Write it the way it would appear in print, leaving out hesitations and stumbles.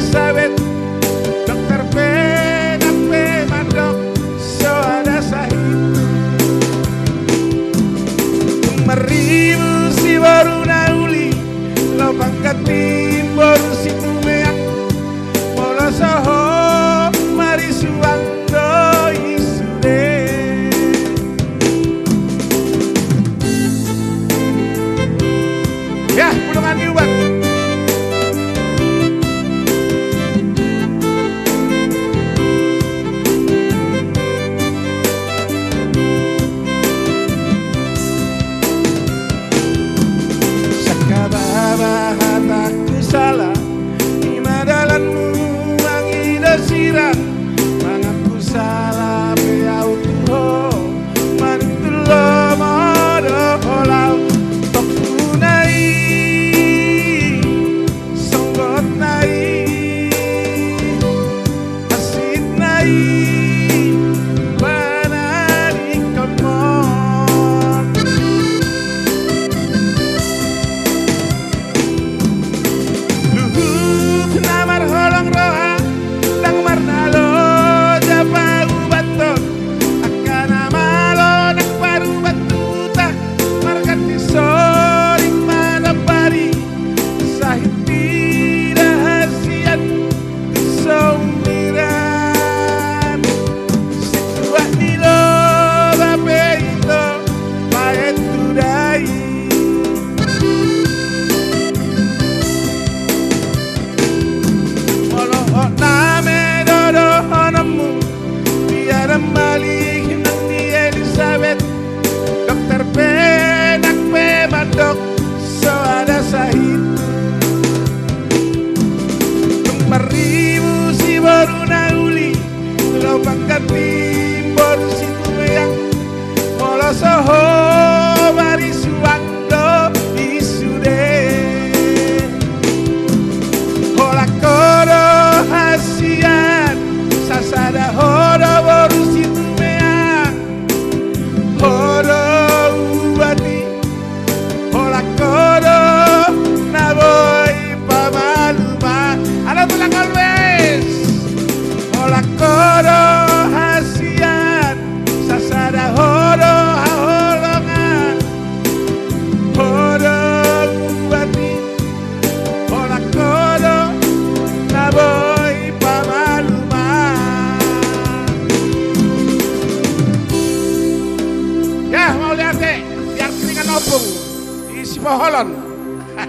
Elizabeth, dokter PNP mandok so ada sahid meribu si baru nauli lo pangkat timbor si tumeang molo soho mari suang do isude ya pulungan diubat hataku salah di madalanmu mangida sirang mangaku salah beau tuho manitulo modo holau toku nai songgot nai asit nai banari kamon namar holong roha dang marnalo japa ubaton akan amalo nak baru batuta margati soring mana pari sahiti rahasian saumiran situa nilo bape ito paet tudai name dodo honomu biar balik nang di Elizabeth dokter penak pemandok so ada sahid meribu si baru nauli lo pangkat timbor si tumeang molo soho mari suang do isude hola koro hasian sasada horo boru situ mea horo ubati hola koro naboy pamaluma ada tulang always hola koro hasian sasada horo haholongan horo ubati hola koro naboy ya mau lihat deh biar keringan opung isi poholon